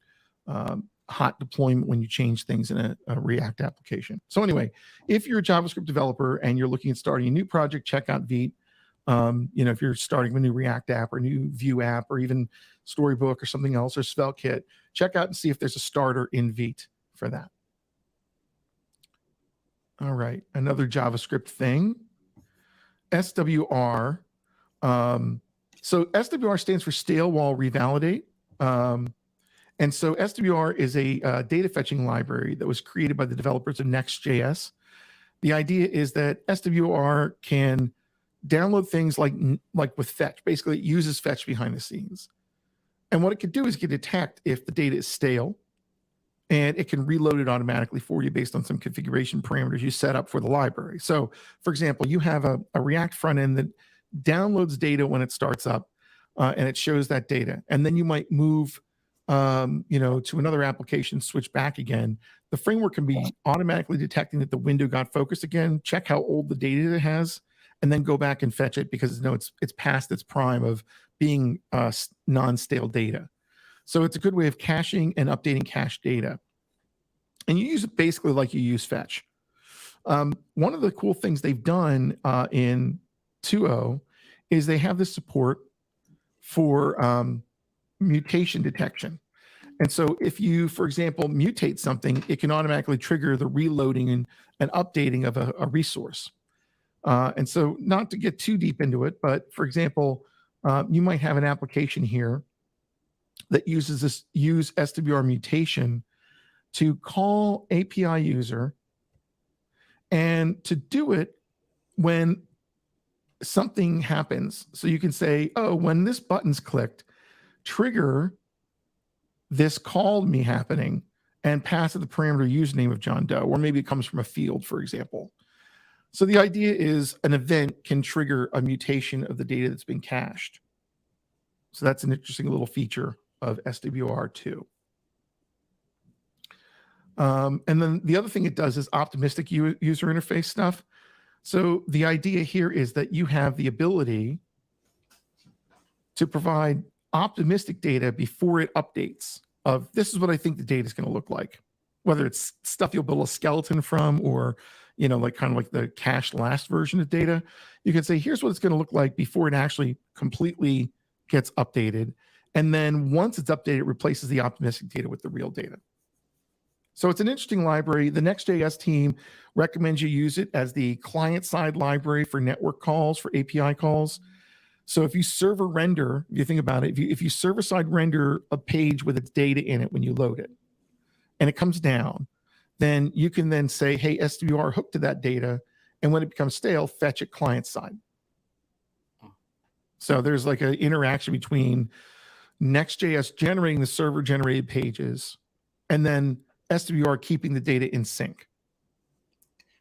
and hot deployment when you change things in a React application. So anyway, if you're a JavaScript developer and you're looking at starting a new project, check out Vite. If you're starting a new React app or a new Vue app or even Storybook or something else or SvelteKit, check out and see if there's a starter in Vite for that. All right, another JavaScript thing, SWR. So SWR stands for Stale While Revalidate. And so SWR is a data fetching library that was created by the developers of Next.js. The idea is that SWR can download things like with fetch. Basically, it uses fetch behind the scenes. And what it could do is it can detect if the data is stale, and it can reload it automatically for you based on some configuration parameters you set up for the library. So, for example, you have a React front end that downloads data when it starts up, and it shows that data. And then you might move to another application, switch back again. The framework can be automatically detecting that the window got focused again, check how old the data it has, and then go back and fetch it because it's past its prime of being non-stale data. So it's a good way of caching and updating cached data. And you use it basically like you use fetch. One of the cool things they've done in 2.0 is they have this support for mutation detection. And so if you, for example, mutate something, it can automatically trigger the reloading and updating of a resource. And so not to get too deep into it, but for example, you might have an application here that uses this use SWR mutation to call API user and to do it when something happens. So you can say, oh, when this button's clicked, trigger this call me happening and pass it the parameter username of John Doe, or maybe it comes from a field, for example. So the idea is an event can trigger a mutation of the data that's been cached. So that's an interesting little feature of SWR2. And then the other thing it does is optimistic user interface stuff. So the idea here is that you have the ability to provide optimistic data before it updates of this is what I think the data is going to look like, whether it's stuff you'll build a skeleton from or like kind of like the cached last version of data. You can say, here's what it's going to look like before it actually completely gets updated. And then once it's updated, it replaces the optimistic data with the real data. So it's an interesting library. The Next.js team recommends you use it as the client-side library for network calls, for API calls. So if you server render, if you think about it, if you server-side render a page with its data in it when you load it, and it comes down, then you can then say, hey, SWR hook to that data, and when it becomes stale, fetch it client-side. So there's like an interaction between Next.js generating the server-generated pages, and then SWR keeping the data in sync.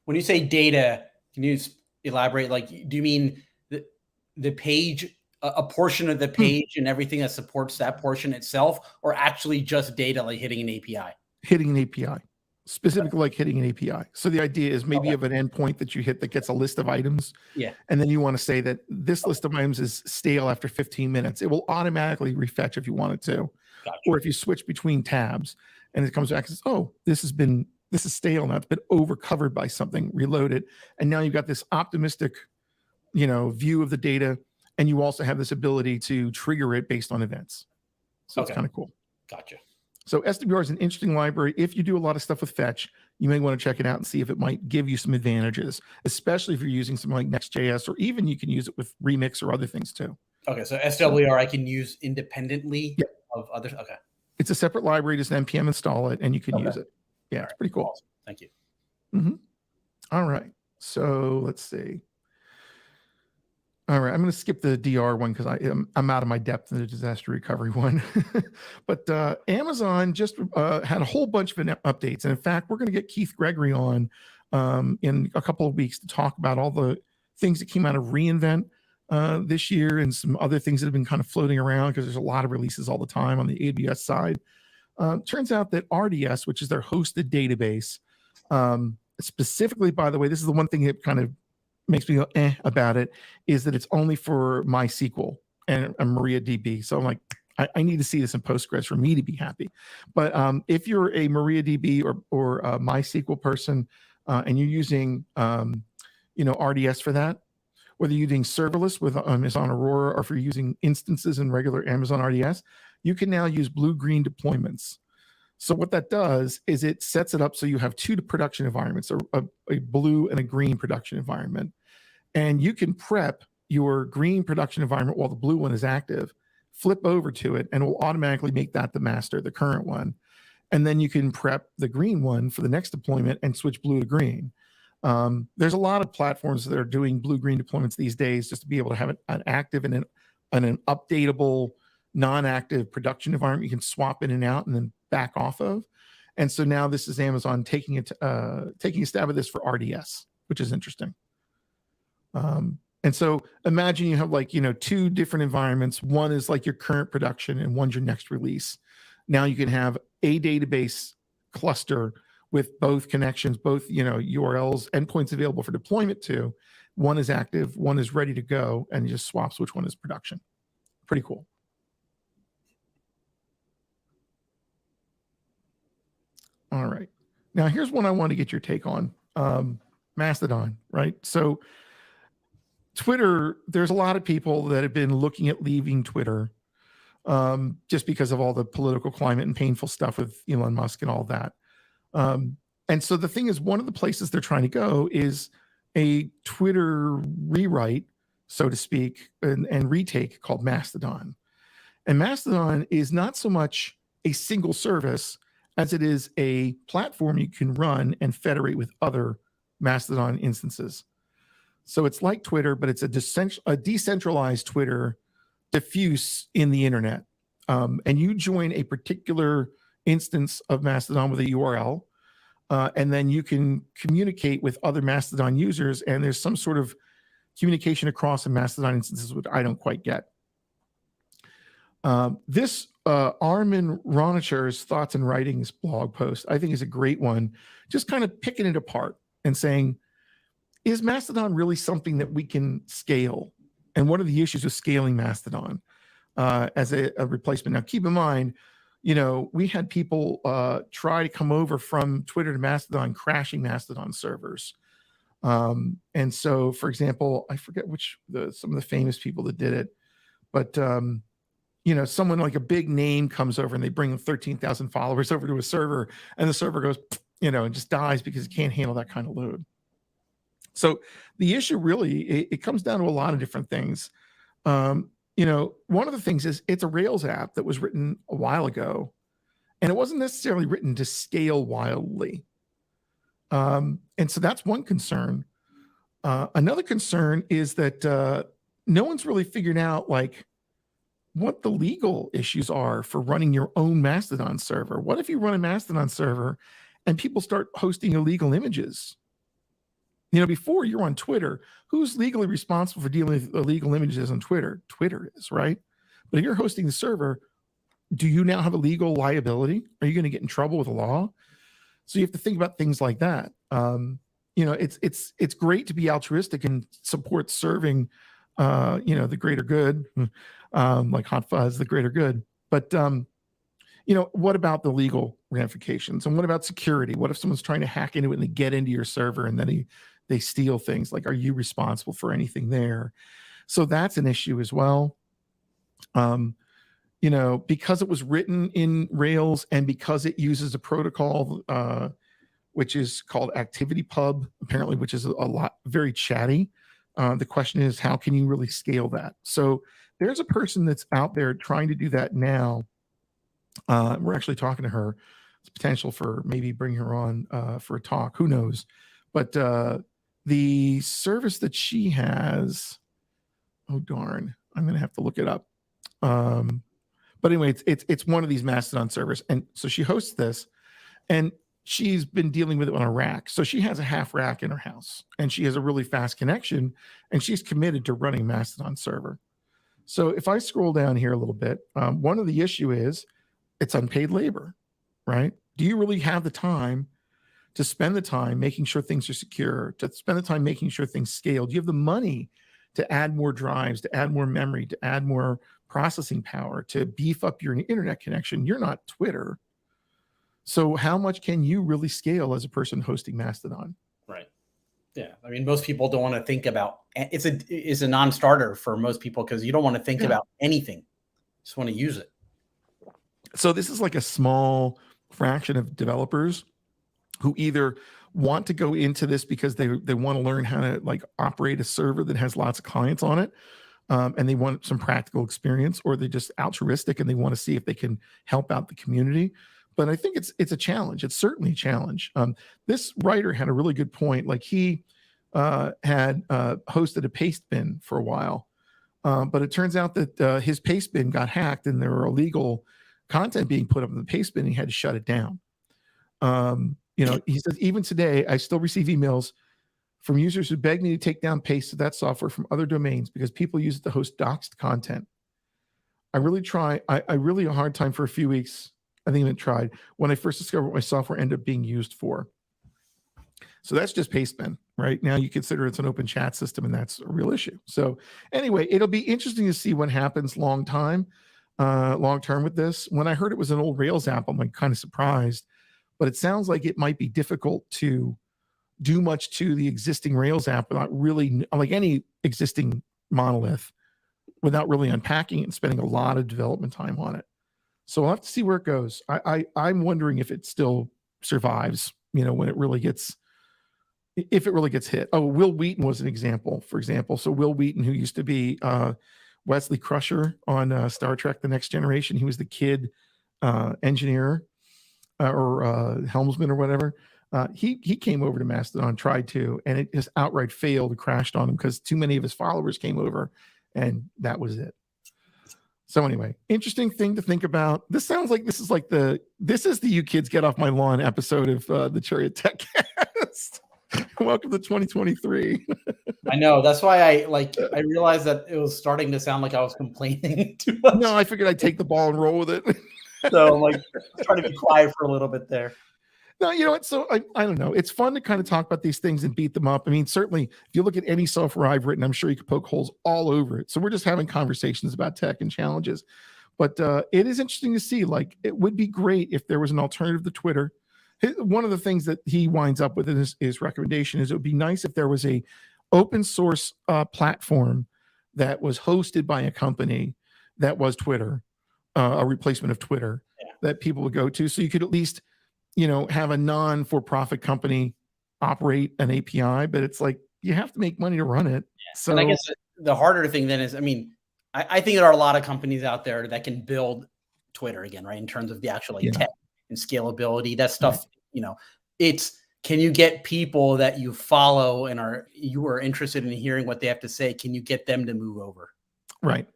When you say data, can you elaborate? Like, do you mean the page, a portion of the page and everything that supports that portion itself, or actually just data like hitting an API? Hitting an API, specifically like hitting an API. So the idea is maybe you have an endpoint that you hit that gets a list of items. Yeah. And then you want to say that this list of items is stale after 15 minutes. It will automatically refetch if you want it to. Gotcha. Or if you switch between tabs and it comes back and says, oh, this is stale now. It's been over covered by something, reload it. And now you've got this optimistic, view of the data. And you also have this ability to trigger it based on events. So it's kind of cool. Gotcha. So SWR is an interesting library. If you do a lot of stuff with fetch, you may want to check it out and see if it might give you some advantages, especially if you're using something like Next.js, or even you can use it with Remix or other things too. Okay, so SWR I can use independently of others. Okay. It's a separate library, just npm install it, and you can use it. Yeah, it's pretty cool. Awesome. Thank you. Mm-hmm. All right, so let's see. All right, I'm going to skip the DR one because I'm out of my depth in the disaster recovery one. But Amazon just had a whole bunch of updates. And in fact, we're going to get Keith Gregory on in a couple of weeks to talk about all the things that came out of reInvent this year, and some other things that have been kind of floating around because there's a lot of releases all the time on the AWS side. Turns out that RDS, which is their hosted database, specifically, by the way, this is the one thing that kind of makes me go about it, is that it's only for MySQL and a MariaDB. So I'm like, I need to see this in Postgres for me to be happy. But if you're a MariaDB or a MySQL person and you're using RDS for that, whether you're using serverless with Amazon Aurora or if you're using instances in regular Amazon RDS, you can now use blue-green deployments. So what that does is it sets it up so you have two production environments, a blue and a green production environment. And you can prep your green production environment while the blue one is active, flip over to it, and it will automatically make that the master, the current one. And then you can prep the green one for the next deployment and switch blue to green. There's a lot of platforms that are doing blue-green deployments these days just to be able to have an active and an updatable, non-active production environment you can swap in and out and then back off of. And so now this is Amazon taking a stab at this for RDS, which is interesting. And so imagine you have two different environments. One is like your current production and one's your next release. Now you can have a database cluster with both connections, both URLs, endpoints available for deployment to. One is active, one is ready to go, and it just swaps which one is production. Pretty cool. All right. Now here's one I want to get your take on. Mastodon, right? So Twitter, there's a lot of people that have been looking at leaving Twitter just because of all the political climate and painful stuff with Elon Musk and all that. And so the thing is, one of the places they're trying to go is a Twitter rewrite, so to speak, and retake called Mastodon. And Mastodon is not so much a single service as it is a platform you can run and federate with other Mastodon instances. So it's like Twitter, but it's a decentralized Twitter diffuse in the internet. And you join a particular instance of Mastodon with a URL, and then you can communicate with other Mastodon users, and there's some sort of communication across the Mastodon instances, which I don't quite get. This Armin Ronicher's Thoughts and Writings blog post, I think, is a great one, just kind of picking it apart and saying, is Mastodon really something that we can scale? And what are the issues with scaling Mastodon as a replacement? Now, keep in mind, we had people try to come over from Twitter to Mastodon, crashing Mastodon servers. And so, for example, I forget some of the famous people that did it, but someone like a big name comes over and they bring 13,000 followers over to a server, and the server goes, and just dies because it can't handle that kind of load. So the issue really, it comes down to a lot of different things. One of the things is it's a Rails app that was written a while ago, and it wasn't necessarily written to scale wildly. And so that's one concern. Another concern is that no one's really figured out what the legal issues are for running your own Mastodon server. What if you run a Mastodon server and people start hosting illegal images? Before you're on Twitter, who's legally responsible for dealing with illegal images on Twitter? Twitter is, right? But if you're hosting the server, do you now have a legal liability? Are you going to get in trouble with the law? So you have to think about things like that. It's great to be altruistic and support serving, the greater good, like Hot Fuzz, the greater good. But what about the legal ramifications? And what about security? What if someone's trying to hack into it and they get into your server and then they steal things? Are you responsible for anything there? So that's an issue as well. Because it was written in Rails and because it uses a protocol, which is called ActivityPub, apparently, which is very chatty. The question is, how can you really scale that? So there's a person that's out there trying to do that now. We're actually talking to her. It's potential for maybe bringing her on for a talk. Who knows? But the service that she has, oh darn, I'm going to have to look it up. But anyway, it's one of these Mastodon servers, and so she hosts this, and she's been dealing with it on a rack. So she has a half rack in her house and she has a really fast connection and she's committed to running Mastodon server. So if I scroll down here a little bit, one of the issue is it's unpaid labor, right? Do you really have the time to spend the time making sure things are secure, to spend the time making sure things scale? Do you have the money to add more drives, to add more memory, to add more processing power, to beef up your internet connection? You're not Twitter. So how much can you really scale as a person hosting Mastodon? Right. Yeah. I mean, most people don't want to think about it's a non-starter for most people because you don't want to think about anything. Just want to use it. So this is like a small fraction of developers who either want to go into this because they want to learn how to like operate a server that has lots of clients on it. And they want some practical experience, or they're just altruistic and they want to see if they can help out the community. But I think it's a challenge. It's certainly a challenge. This writer had a really good point. Like he had hosted a paste bin for a while, but it turns out that his paste bin got hacked and there were illegal content being put up in the paste bin. And he had to shut it down. He says, even today, I still receive emails from users who beg me to take down paste of that software from other domains because people use it to host doxed content. I really try. I really had a hard time for a few weeks. I think I tried when I first discovered what my software ended up being used for. So that's just Pastebin, right? Now you consider it's an open chat system and that's a real issue. So anyway, it'll be interesting to see what happens long term with this. When I heard it was an old Rails app, I'm like kind of surprised, but it sounds like it might be difficult to do much to the existing Rails app without really, like any existing monolith, without really unpacking it and spending a lot of development time on it. So we'll have to see where it goes. I'm wondering if it still survives, when it really gets, if it really gets hit. Oh, Will Wheaton was an example, for example. So Will Wheaton, who used to be Wesley Crusher on Star Trek: The Next Generation, he was the kid engineer or helmsman or whatever. He came over to Mastodon, tried to, and it just outright failed, crashed on him because too many of his followers came over, and that was it. So anyway, interesting thing to think about. This sounds like this is the You Kids Get Off My Lawn episode of the Chariot TechCast. Welcome to 2023. I know. That's why I realized that it was starting to sound like I was complaining too much. No, I figured I'd take the ball and roll with it. So I'm like trying to be quiet for a little bit there. No, you know what? So I don't know. It's fun to kind of talk about these things and beat them up. I mean, certainly, if you look at any software I've written, I'm sure you could poke holes all over it. So we're just having conversations about tech and challenges. But it is interesting to see, like, it would be great if there was an alternative to Twitter. One of the things that he winds up with in his recommendation is it would be nice if there was a open source platform that was hosted by a company that was Twitter, a replacement of Twitter, that people would go to. So you could at least have a non-for-profit company operate an API, but it's like you have to make money to run it. Yeah. So, and I guess the harder thing then is, I think there are a lot of companies out there that can build Twitter again, right? In terms of the actual tech and scalability, that stuff, it's, can you get people that you follow and you are interested in hearing what they have to say? Can you get them to move over? Right,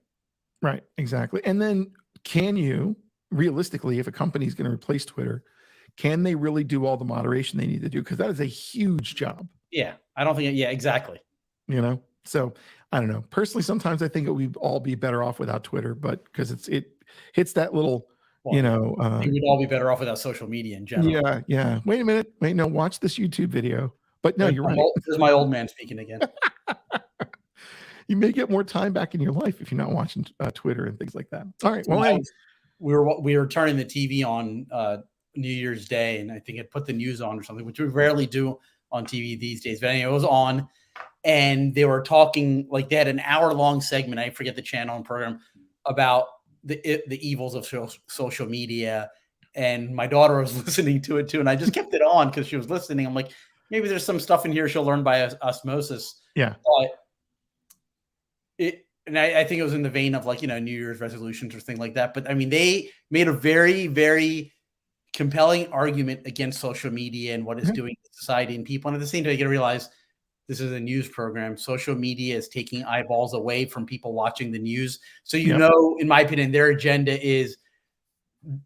exactly. And then can you, realistically, if a company is going to replace Twitter, can they really do all the moderation they need to do? Because that is a huge job. Yeah, I don't think. Yeah, exactly. So I don't know. Personally, sometimes I think we'd all be better off without Twitter, but because it hits that little, we'd all be better off without social media in general. Yeah. Wait a minute. No, watch this YouTube video. But no, you're right. This is my old man speaking again. You may get more time back in your life if you're not watching Twitter and things like that. All right. Well, we were turning the TV on New Year's Day, and I think it put the news on or something, which we rarely do on TV these days. But anyway, it was on, and they were talking, like they had an hour-long segment, I forget the channel and program, about the evils of social media. And my daughter was listening to it too, and I just kept it on because she was listening. I'm like, maybe there's some stuff in here she'll learn by osmosis. Yeah. And I think it was in the vein of New Year's resolutions or things like that. But I mean, they made a very, very compelling argument against social media and what it's doing to society and people. And at the same time, you got to realize this is a news program. Social media is taking eyeballs away from people watching the news. So, in my opinion, their agenda is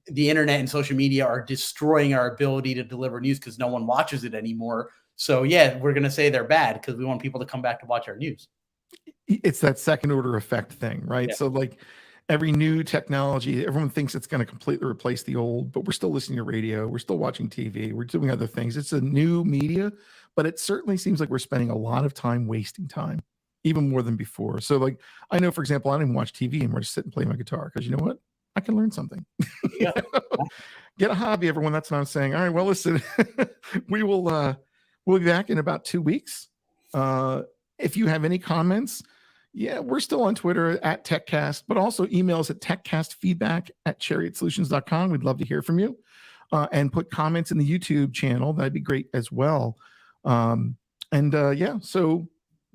the internet and social media are destroying our ability to deliver news because no one watches it anymore. So yeah, we're going to say they're bad because we want people to come back to watch our news. It's that second order effect thing, right? Yeah. So like every new technology, everyone thinks it's going to completely replace the old, but we're still listening to radio. We're still watching TV. We're doing other things. It's a new media, but it certainly seems like we're spending a lot of time wasting time, even more than before. So like, I know, for example, I don't even watch TV anymore. I just sit and play my guitar because you know what? I can learn something. Yeah. Get a hobby, everyone. That's what I'm saying. All right, well, listen, we'll be back in about 2 weeks. If you have any comments, yeah, we're still on Twitter at TechCast, but also emails at techcastfeedback@chariotsolutions.com. We'd love to hear from you, and put comments in the YouTube channel. That'd be great as well. Yeah, so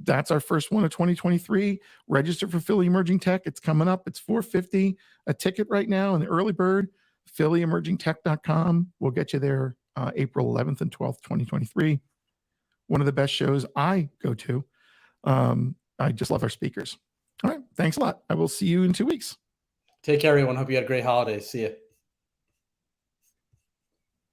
that's our first one of 2023. Register for Philly Emerging Tech. It's coming up. It's $450 a ticket right now in the early bird. PhillyEmergingTech.com. We'll get you there April 11th and 12th, 2023. One of the best shows I go to. I just love our speakers. All right. Thanks a lot. I will see you in 2 weeks. Take care, everyone. Hope you had a great holiday. See you.